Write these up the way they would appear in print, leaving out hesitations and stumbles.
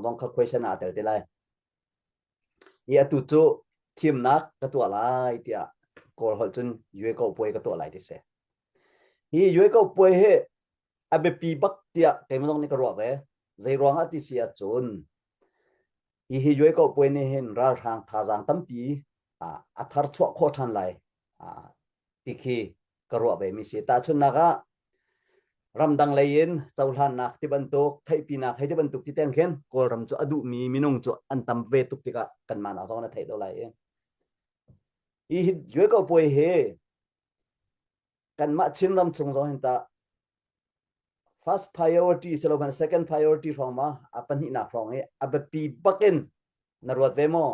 dong kha question a tel te lai ya tu chu team nak ka to lai tia kol hol chun yue ko poi ka to lai ti se hi yue ko poi he abe pi bak tia ke mong ni ka ro ve zai rong a ti sia chun hi yue ko poi ni hen ra thang tha jang tam pi a thar chwa kho than lai ti khi ka ro ve mi se ta chun na ga ram dang lein chawlan nak ti bantuk thai pi nak hai ti bantuk ti teng khen kol ram chu adu mi minung chu an tam ve tuk ti ka kan man a zona thai do lai hi yue ko poi he kan ma chin ram chung zo hen ta first priority selo kan second priority from ma apan hi na from he ab pi bakin na ruat ve mo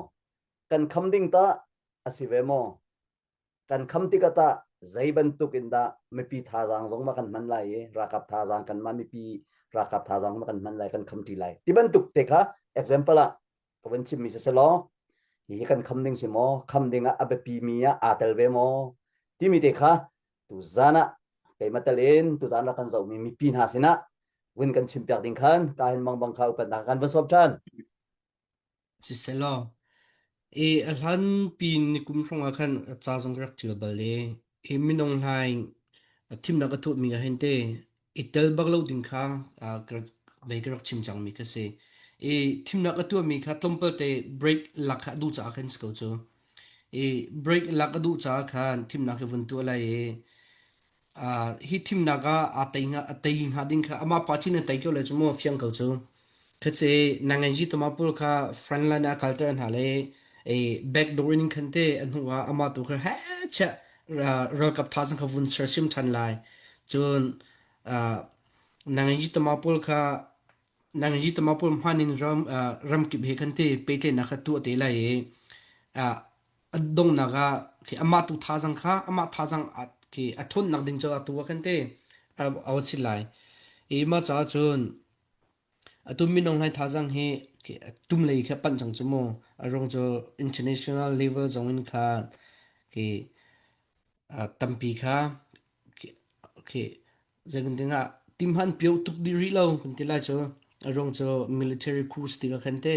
kan khamding ta asi ve mo kan khamti ka ta zai bantuk in da me pi tha jang jong ma kan man lai rakap tha jang kan ma mi pi rakap tha jang ma kan man lai kan khamti lai ti bantuk te kha example a kawan chim mi se lo hi kan khamding si mo khamding a ab pi mi a atel ve mo ti mi te kha tu zana cái mặt lên tu zan là kan zau mi pin ha sina win kan chim pyak ding khan ka hin mang bang khau kan kan van sop chan si selo e alhan pin ni kum phong akhan cha jang rak chil bale e minong lai thim na ka thu mi ga hente itel baglo ding kha ve grak chim chang mi ka se e thim na ka tu mi kha tompel te break lakha du cha khan sko chu e break lakha du cha khan thim na ka vun tu lai e hi thim na ga atei nga ding kha ama pachin tai ko le chmo fyang ko chu khatse nangan ji toma pul kha front line a culture an hale e back door in khante anhuwa ama tu kha ha cha world cup thazan kha vun sersim than lai chun nangan ji toma pul kha nangan ji toma pul manin ram ki bhe khante pete na kha tu te lai e dong naga ki ama tu thazang kha ama thazang ki athun nak ding chawa tu khante awchilai e ma cha chun atum minong hai thajang he tum lei kha pan chang chumo arong jo international level zongin kha ki tampi kha ki zagun dinga tim han piu tuk di ri lo kun ti la cho arong jo military cruise ti ka khante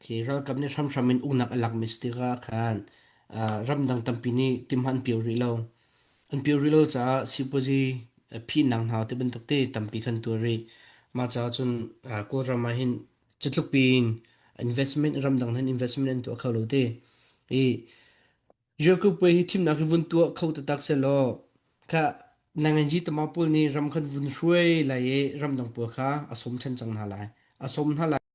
ki ral kam ne tham thamin unak alak mis ti ka khan ram dang tampi ni tim han piu ri lo an piu ri lo cha sipoji phi nang ha te ban tok te tampi khan tu ri ma cha chun ko rama hin chitluk pin investment ram dang han investment to khalo te e joku pe hi thim na ki vun tu khau ta tak se lo kha nangan ji tama pul ni ram khan vun shuai la ye ram dang pu kha asom chen chang na lai asom na